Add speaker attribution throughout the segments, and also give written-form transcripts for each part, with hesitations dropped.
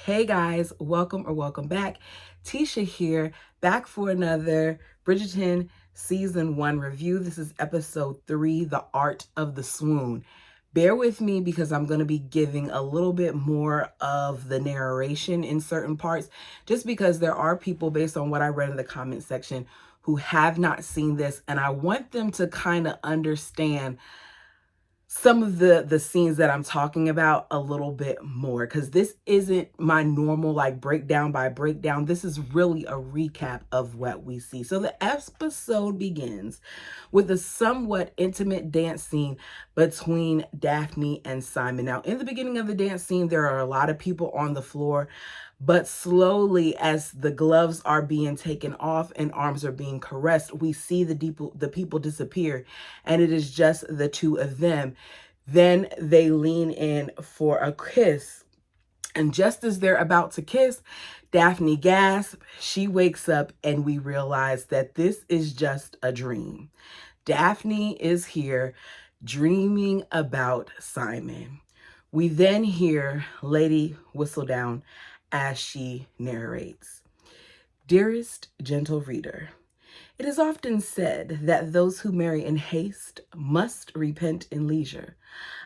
Speaker 1: Hey guys, welcome back. Tisha here, back for another Bridgerton Season 1 review. This is episode 3, The Art of the Swoon. Bear with me because I'm going to be giving a little bit more of the narration in certain parts, just because there are people, based on what I read in the comment section, who have not seen this, and I want them to kind of understand some of the scenes that I'm talking about a little bit more, because this isn't my normal like breakdown by breakdown. This is really a recap of what we see. So the episode begins with a somewhat intimate dance scene between Daphne and Simon. Now, in the beginning of the dance scene, there are a lot of people on the floor, but slowly, as the gloves are being taken off and arms are being caressed, we see the people disappear, and it is just the two of them. Then they lean in for a kiss, and just as they're about to kiss, Daphne gasps, she wakes up, and we realize that this is just a dream. Daphne is here dreaming about Simon. We then hear Lady Whistledown as she narrates. Dearest gentle reader, it is often said that those who marry in haste must repent in leisure,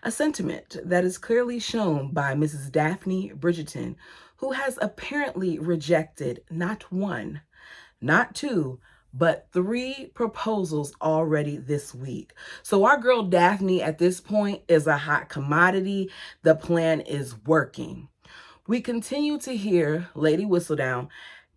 Speaker 1: a sentiment that is clearly shown by Mrs. Daphne Bridgerton, who has apparently rejected not one, not two, but 3 proposals already this week. So our girl Daphne at this point is a hot commodity. The plan is working. We continue to hear Lady Whistledown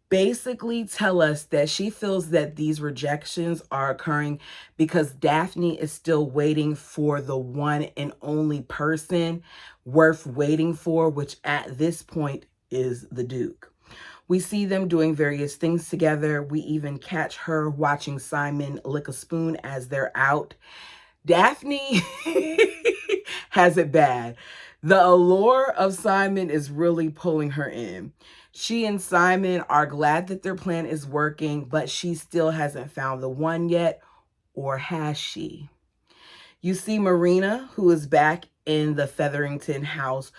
Speaker 1: basically tell us that she feels that these rejections are occurring because Daphne is still waiting for the one and only person worth waiting for, which at this point is the Duke. We see them doing various things together. We even catch her watching Simon lick a spoon as they're out. Daphne has it bad. The allure of Simon is really pulling her in. She and Simon are glad that their plan is working, but she still hasn't found the one yet, or has she? You see Marina, who is back in the Featherington house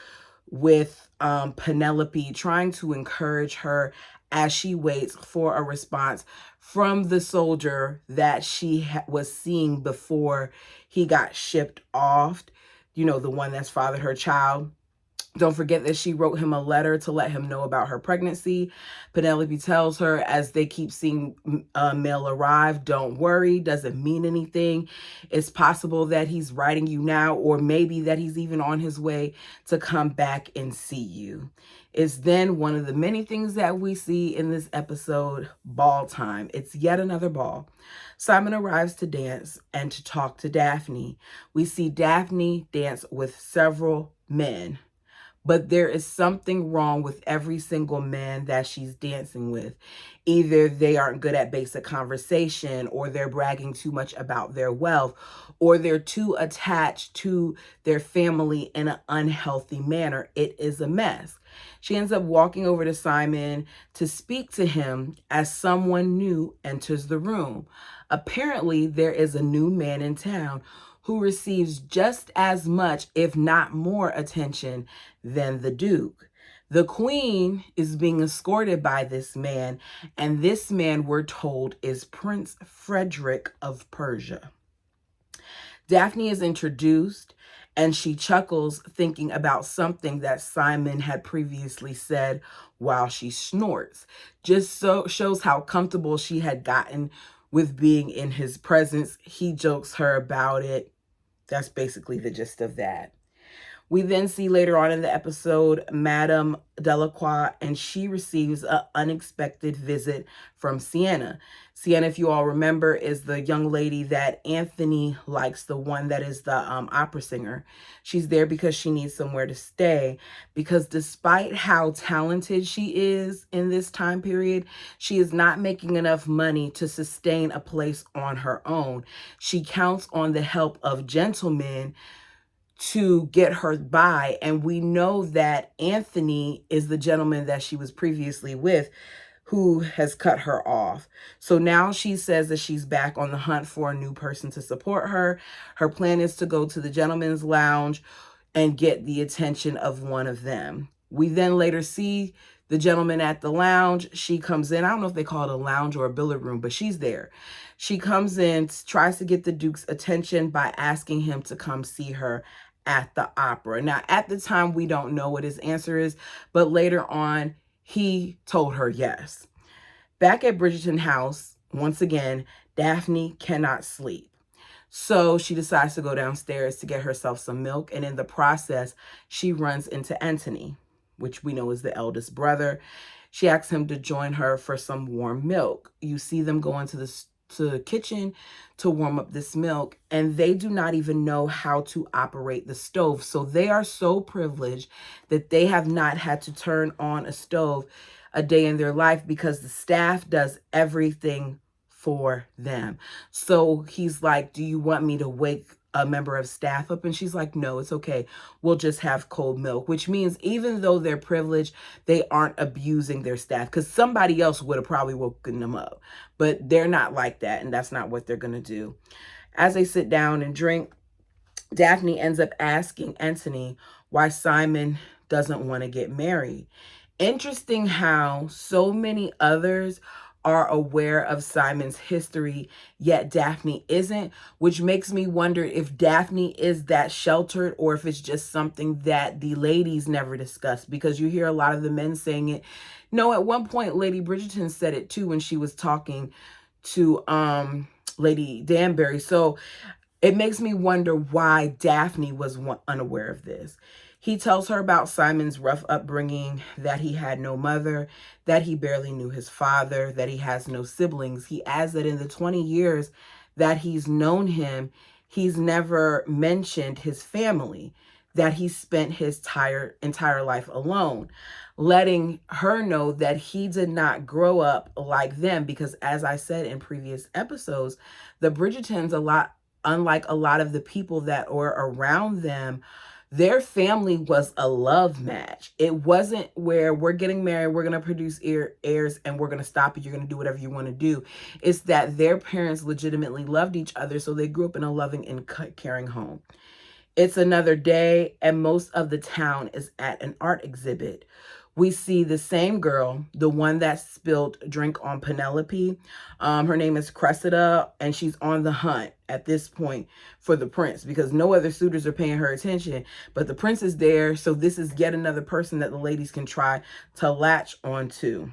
Speaker 1: with Penelope, trying to encourage her as she waits for a response from the soldier that she was seeing before he got shipped off, you know, the one that's fathered her child. Don't forget that she wrote him a letter to let him know about her pregnancy. Penelope tells her as they keep seeing mail arrive, don't worry, doesn't mean anything. It's possible that he's writing you now, or maybe that he's even on his way to come back and see you. It's then one of the many things that we see in this episode, ball time. It's yet another ball. Simon arrives to dance and to talk to Daphne. We see Daphne dance with several men. But there is something wrong with every single man that she's dancing with. Either they aren't good at basic conversation, or they're bragging too much about their wealth, or they're too attached to their family in an unhealthy manner. It is a mess. She ends up walking over to Simon to speak to him as someone new enters the room. Apparently, there is a new man in town who receives just as much, if not more, attention than the Duke. The Queen is being escorted by this man, and this man, we're told, is Prince Frederick of Persia. Daphne is introduced, and she chuckles, thinking about something that Simon had previously said while she snorts. Just so shows how comfortable she had gotten with being in his presence. He jokes her about it. That's basically the gist of that. We then see later on in the episode, Madame Delacroix, and she receives an unexpected visit from Sienna. Sienna, if you all remember, is the young lady that Anthony likes, the one that is the opera singer. She's there because she needs somewhere to stay, because despite how talented she is in this time period, she is not making enough money to sustain a place on her own. She counts on the help of gentlemen to get her by, and we know that Anthony is the gentleman that she was previously with who has cut her off. So now she says that she's back on the hunt for a new person to support her. Her plan is to go to the gentleman's lounge and get the attention of one of them. We then later see the gentleman at the lounge. She comes in. I don't know if they call it a lounge or a billiard room, but she's there. She comes in, tries to get the Duke's attention by asking him to come see her at the opera. Now, at the time, we don't know what his answer is, but later on, he told her yes. Back at Bridgerton House, once again, Daphne cannot sleep. So she decides to go downstairs to get herself some milk. And in the process, she runs into Anthony, which we know is the eldest brother. She asks him to join her for some warm milk. You see them go into the kitchen to warm up this milk, and they do not even know how to operate the stove. So they are so privileged that they have not had to turn on a stove a day in their life because the staff does everything for them. So he's like, do you want me to wake a member of staff up? And she's like, no, it's okay. We'll just have cold milk, which means even though they're privileged, they aren't abusing their staff, because somebody else would have probably woken them up, but they're not like that. And that's not what they're going to do. As they sit down and drink, Daphne ends up asking Anthony why Simon doesn't want to get married. Interesting how so many others are aware of Simon's history, yet Daphne isn't, which makes me wonder if Daphne is that sheltered or if it's just something that the ladies never discussed, because you hear a lot of the men saying it. No, at one point, Lady Bridgerton said it too when she was talking to Lady Danbury. So it makes me wonder why Daphne was unaware of this. He tells her about Simon's rough upbringing, that he had no mother, that he barely knew his father, that he has no siblings. He adds that in the 20 years that he's known him, he's never mentioned his family, that he spent his entire life alone, letting her know that he did not grow up like them, because as I said in previous episodes, the Bridgertons, unlike a lot of the people that were around them, their family was a love match. It wasn't where we're getting married, we're going to produce heirs, and we're going to stop it. You're going to do whatever you want to do. It's that their parents legitimately loved each other, so they grew up in a loving and caring home. It's another day, and most of the town is at an art exhibit. We see the same girl, the one that spilled drink on Penelope. Her name is Cressida, and she's on the hunt at this point for the prince, because no other suitors are paying her attention, but the prince is there. So this is yet another person that the ladies can try to latch onto.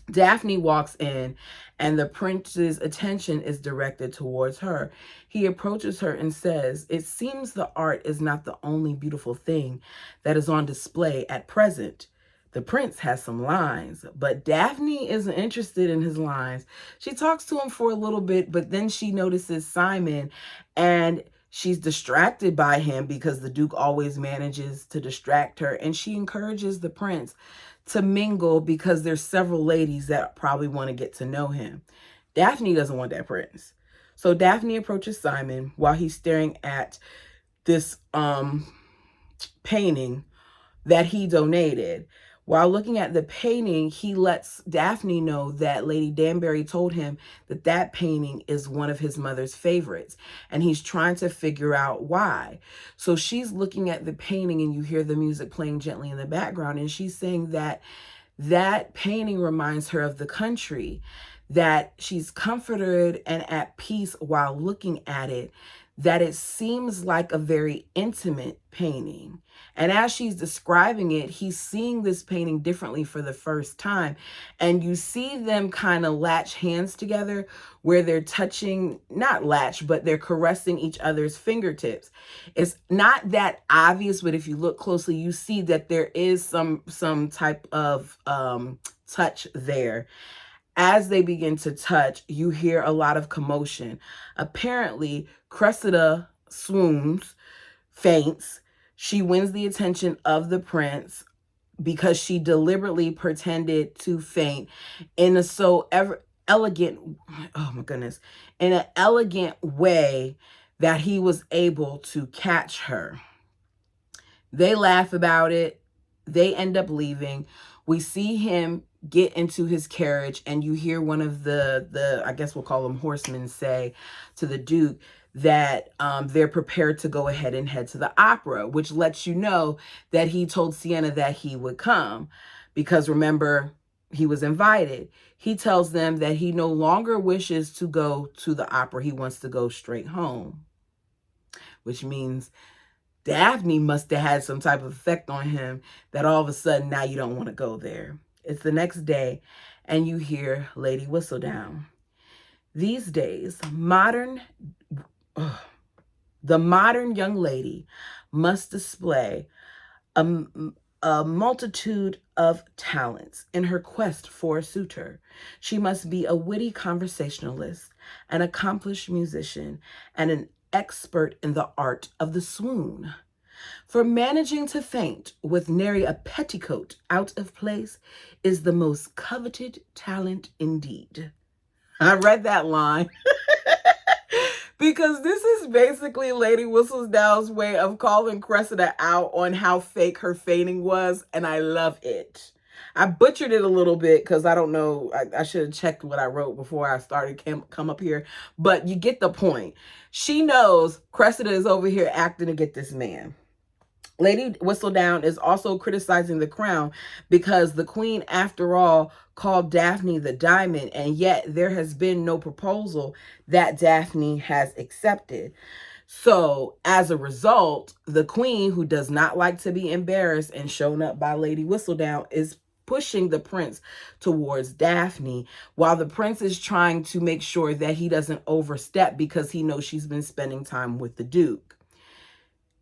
Speaker 1: Daphne walks in, and the prince's attention is directed towards her. He approaches her and says, "It seems the art is not the only beautiful thing that is on display at present." The prince has some lines, but Daphne isn't interested in his lines. She talks to him for a little bit, but then she notices Simon, and she's distracted by him because the Duke always manages to distract her, and she encourages the prince to mingle because there's several ladies that probably want to get to know him. Daphne doesn't want that prince. So Daphne approaches Simon while he's staring at this painting that he donated. While looking at the painting, he lets Daphne know that Lady Danbury told him that that painting is one of his mother's favorites, and he's trying to figure out why. So she's looking at the painting, and you hear the music playing gently in the background, and she's saying that that painting reminds her of the country, that she's comforted and at peace while looking at it, that it seems like a very intimate painting. And as she's describing it, he's seeing this painting differently for the first time. And you see them kind of latch hands together where they're touching, not latch, but they're caressing each other's fingertips. It's not that obvious, but if you look closely, you see that there is some type of touch there. As they begin to touch, you hear a lot of commotion. Apparently, Cressida swoons, faints. She wins the attention of the prince because she deliberately pretended to faint in a elegant, oh my goodness, in an elegant way that he was able to catch her. They laugh about it. They end up leaving. We see him get into his carriage, and you hear one of the I guess we'll call them horsemen, say to the Duke that they're prepared to go ahead and head to the opera, which lets you know that he told Sienna that he would come because remember, he was invited. He tells them that he no longer wishes to go to the opera. He wants to go straight home, which means Daphne must have had some type of effect on him that all of a sudden now you don't want to go there. It's the next day and you hear Lady Whistledown. These days, the modern young lady must display a multitude of talents in her quest for a suitor. She must be a witty conversationalist, an accomplished musician, and an expert in the art of the swoon. For managing to faint with nary a petticoat out of place is the most coveted talent indeed. I read that line because this is basically Lady Whistledown's way of calling Cressida out on how fake her fainting was, and I love it. I butchered it a little bit because I don't know. I should have checked what I wrote before I started come up here, but you get the point. She knows Cressida is over here acting to get this man. Lady Whistledown is also criticizing the crown because the queen, after all, called Daphne the diamond, and yet there has been no proposal that Daphne has accepted. So as a result, the queen, who does not like to be embarrassed and shown up by Lady Whistledown, is pushing the prince towards Daphne, while the prince is trying to make sure that he doesn't overstep because he knows she's been spending time with the duke.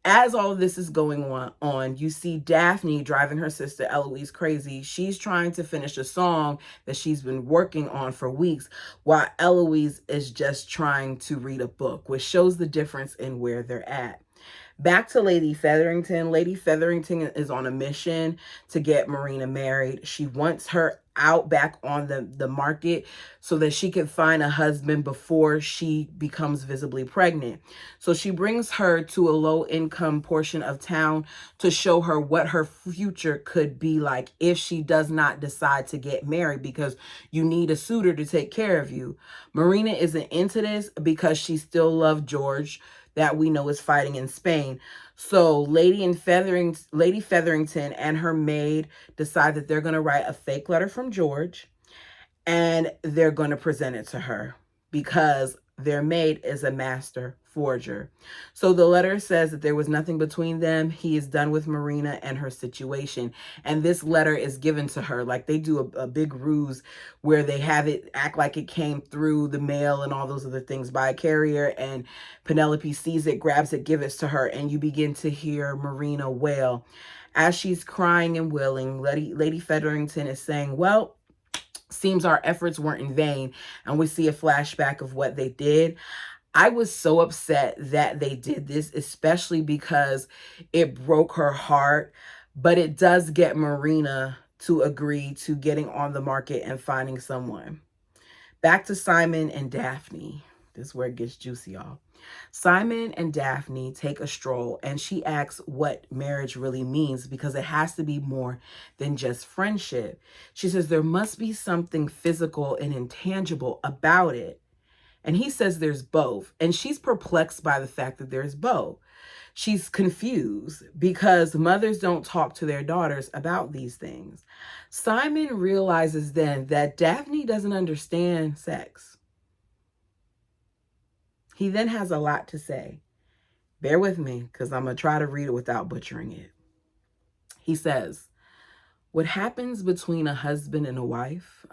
Speaker 1: As all of this is going on, you see Daphne driving her sister Eloise crazy. She's trying to finish a song that she's been working on for weeks, while Eloise is just trying to read a book, which shows the difference in where they're at. Back to Lady Featherington. Lady Featherington is on a mission to get Marina married. She wants her out back on the market so that she can find a husband before she becomes visibly pregnant. So she brings her to a low-income portion of town to show her what her future could be like if she does not decide to get married, because you need a suitor to take care of you. Marina isn't into this because she still loves George, that we know is fighting in Spain. So Lady Featherington and her maid decide that they're going to write a fake letter from George and they're going to present it to her because their maid is a master forger. So the letter says that there was nothing between them. He is done with Marina and her situation. And this letter is given to her. Like they do a big ruse where they have it act like it came through the mail and all those other things by a carrier. And Penelope sees it, grabs it, gives it to her. And you begin to hear Marina wail. As she's crying and wailing, Lady Featherington is saying, well, seems our efforts weren't in vain. And we see a flashback of what they did. I was so upset that they did this, especially because it broke her heart, but it does get Marina to agree to getting on the market and finding someone. Back to Simon and Daphne. This is where it gets juicy, y'all. Simon and Daphne take a stroll and she asks what marriage really means because it has to be more than just friendship. She says there must be something physical and intangible about it. And he says there's both. And she's perplexed by the fact that there's both. She's confused because mothers don't talk to their daughters about these things. Simon realizes then that Daphne doesn't understand sex. He then has a lot to say. Bear with me because I'm going to try to read it without butchering it. He says, what happens between a husband and a wife?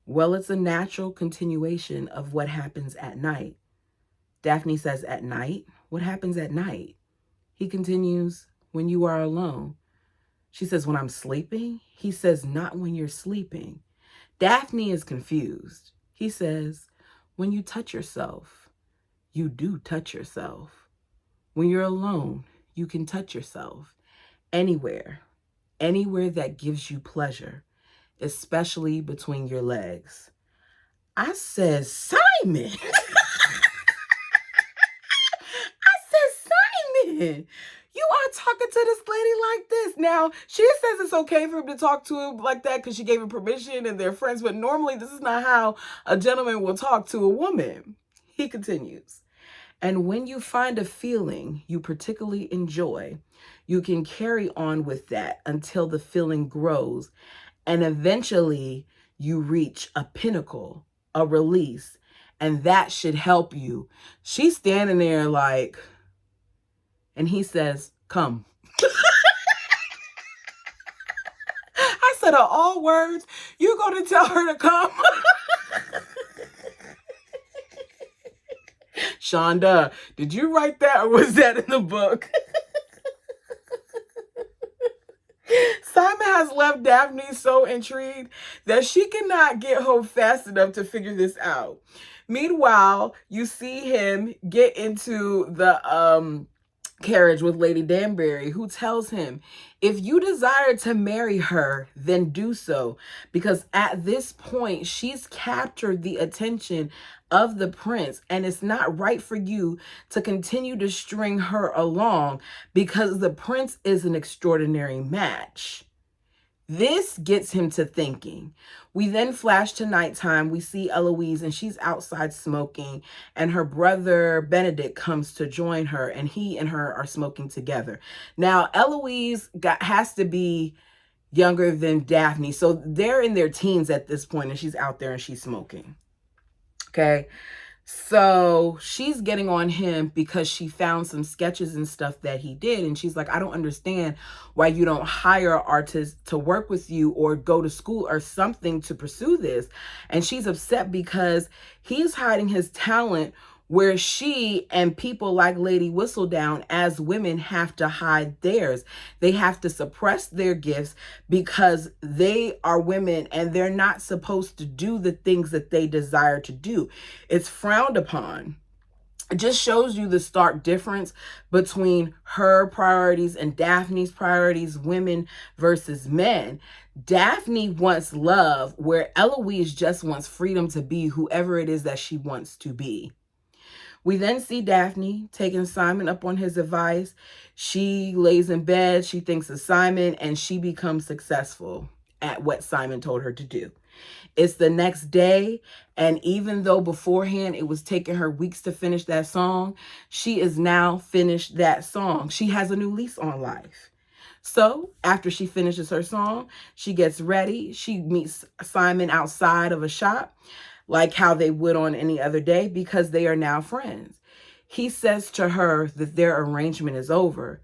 Speaker 1: Well, it's a natural continuation of what happens at night. Daphne says, at night? What happens at night? He continues, when you are alone. She says, when I'm sleeping? He says, not when you're sleeping. Daphne is confused. He says, when you touch yourself. You do touch yourself. When you're alone, you can touch yourself. Anywhere that gives you pleasure, especially between your legs. I said, Simon. Simon, you are talking to this lady like this. Now, she says it's okay for him to talk to him like that because she gave him permission and they're friends, but normally this is not how a gentleman will talk to a woman. He continues. And when you find a feeling you particularly enjoy, you can carry on with that until the feeling grows and eventually you reach a pinnacle, a release, and that should help you. She's standing there like, and he says, come. I said, of all words, you going to tell her to come? Shonda, did you write that or was that in the book? Simon has left Daphne so intrigued that she cannot get home fast enough to figure this out. Meanwhile, you see him get into the carriage with Lady Danbury, who tells him, if you desire to marry her, then do so. Because at this point, she's captured the attention of the prince, and it's not right for you to continue to string her along because the prince is an extraordinary match. This gets him to thinking. We then flash to nighttime. We see Eloise and she's outside smoking, and her brother Benedict comes to join her, and he and her are smoking together. Now, Eloise has to be younger than Daphne, so they're in their teens at this point, and she's out there and she's smoking. Okay. So she's getting on him because she found some sketches and stuff that he did. And she's like, I don't understand why you don't hire artists to work with you or go to school or something to pursue this. And she's upset because he's hiding his talent where she and people like Lady Whistledown as women have to hide theirs. They have to suppress their gifts because they are women and they're not supposed to do the things that they desire to do. It's frowned upon. It just shows you the stark difference between her priorities and Daphne's priorities, women versus men. Daphne wants love, where Eloise just wants freedom to be whoever it is that she wants to be. We then see Daphne taking Simon up on his advice. She lays in bed, she thinks of Simon, and she becomes successful at what Simon told her to do. It's the next day, and even though beforehand it was taking her weeks to finish that song, she is now finished that song. She has a new lease on life. So after she finishes her song, she gets ready. She meets Simon outside of a shop, like how they would on any other day, because they are now friends. He says to her that their arrangement is over,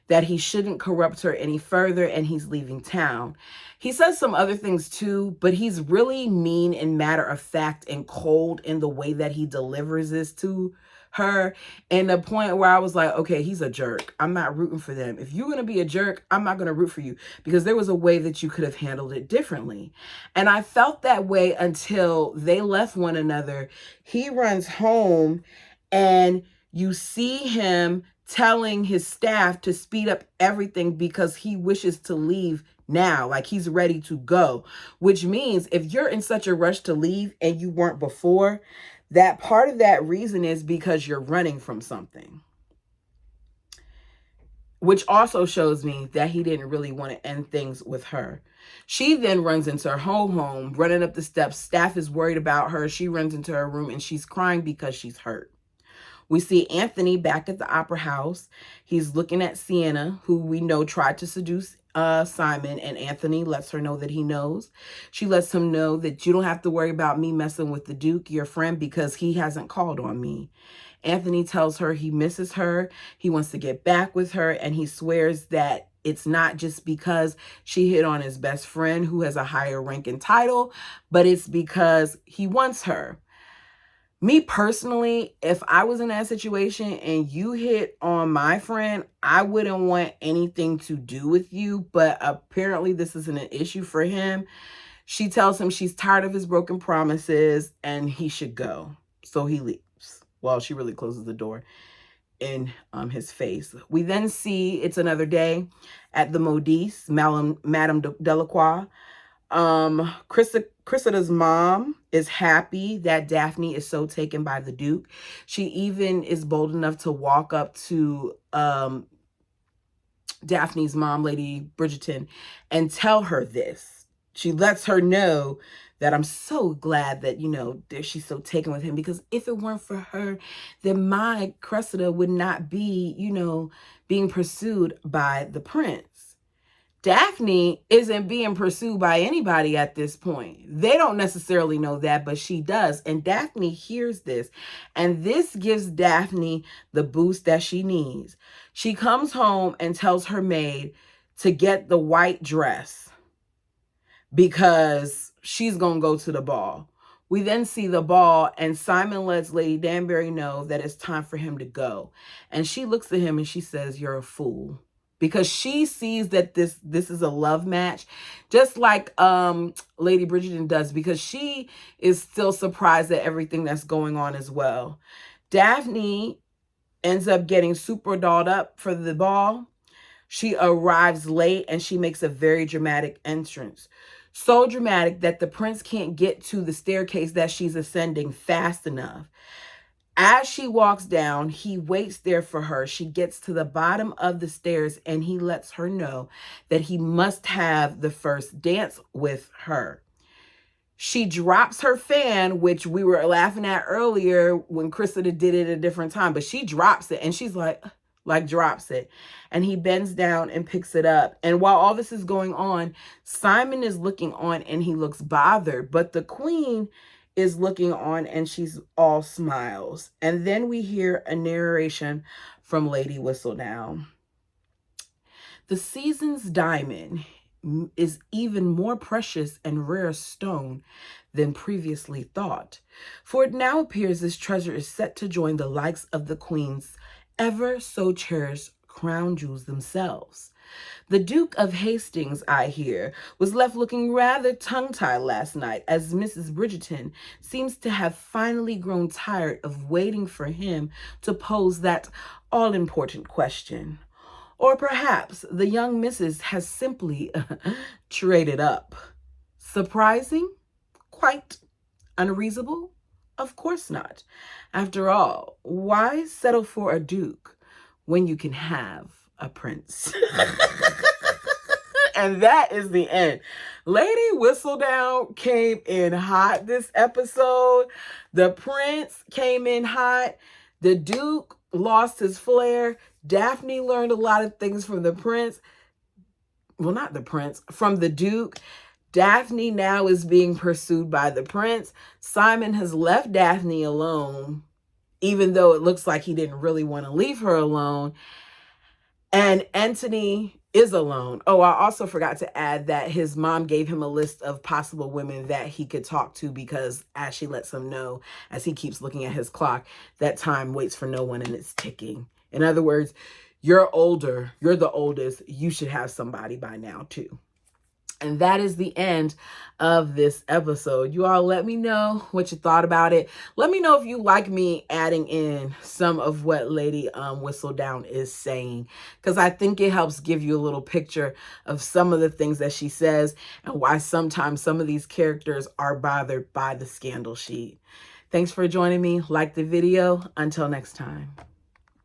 Speaker 1: that he shouldn't corrupt her any further, and he's leaving town. He says some other things too, but he's really mean and matter of fact and cold in the way that he delivers this to her, and the point where I was like, okay, he's a jerk. I'm not rooting for them. If you're going to be a jerk, I'm not going to root for you, because there was a way that you could have handled it differently. And I felt that way until they left one another. He runs home and you see him telling his staff to speed up everything because he wishes to leave now, like he's ready to go, which means if you're in such a rush to leave and you weren't before, that part of that reason is because you're running from something, which also shows me that he didn't really want to end things with her. She then runs into her home, running up the steps. Staff is worried about her. She runs into her room and she's crying because she's hurt. We see Anthony back at the opera house. He's looking at Sienna, who we know tried to seduce Simon, and Anthony lets her know that he knows. She lets him know that you don't have to worry about me messing with the Duke, your friend, because he hasn't called on me. Anthony tells her he misses her, he wants to get back with her, and he swears that it's not just because she hit on his best friend who has a higher rank and title, but it's because he wants her. Me personally, if I was in that situation and you hit on my friend, I wouldn't want anything to do with you. But apparently this isn't an issue for him. She tells him she's tired of his broken promises and he should go. So he leaves. Well, she really closes the door in his face. We then see it's another day at the Modiste, Madame Delacroix. Cressida's mom is happy that Daphne is so taken by the Duke. She even is bold enough to walk up to Daphne's mom, Lady Bridgerton, and tell her this. She lets her know that I'm so glad that, she's so taken with him, because if it weren't for her, then my Cressida would not be, being pursued by the prince. Daphne isn't being pursued by anybody at this point. They don't necessarily know that, but she does. And Daphne hears this. And this gives Daphne the boost that she needs. She comes home and tells her maid to get the white dress because she's going to go to the ball. We then see the ball, and Simon lets Lady Danbury know that it's time for him to go. And she looks at him and she says, "You're a fool." Because she sees that this is a love match, just like Lady Bridgerton does, because she is still surprised at everything that's going on as well. Daphne ends up getting super dolled up for the ball. She arrives late and she makes a very dramatic entrance. So dramatic that the prince can't get to the staircase that she's ascending fast enough. As she walks down, he waits there for her. She gets to the bottom of the stairs and he lets her know that he must have the first dance with her. She drops her fan, which we were laughing at earlier when Cressida did it at a different time, but she drops it and she's like drops it. And he bends down and picks it up. And while all this is going on, Simon is looking on and he looks bothered, but the queen is looking on and she's all smiles. And then we hear a narration from Lady Whistledown. "The season's diamond is even more precious and rare stone than previously thought, for it now appears this treasure is set to join the likes of the queen's ever so cherished crown jewels themselves. The Duke of Hastings, I hear, was left looking rather tongue-tied last night, as Mrs. Bridgerton seems to have finally grown tired of waiting for him to pose that all-important question. Or perhaps the young missus has simply traded up. Surprising? Quite. Unreasonable? Of course not. After all, why settle for a duke when you can have a prince?" And that is the end. Lady Whistledown came in hot this episode. The prince came in hot. The duke lost his flair. Daphne learned a lot of things from the prince. Well, not the prince, from the duke. Daphne now is being pursued by the prince. Simon has left Daphne alone, even though it looks like he didn't really want to leave her alone. And Anthony is alone. Oh, I also forgot to add that his mom gave him a list of possible women that he could talk to, because as she lets him know, as he keeps looking at his clock, that time waits for no one and it's ticking. In other words, you're older, you're the oldest, you should have somebody by now too. And that is the end of this episode. You all let me know what you thought about it. Let me know if you like me adding in some of what Lady Whistledown is saying, because I think it helps give you a little picture of some of the things that she says and why sometimes some of these characters are bothered by the scandal sheet. Thanks for joining me. Like the video. Until next time.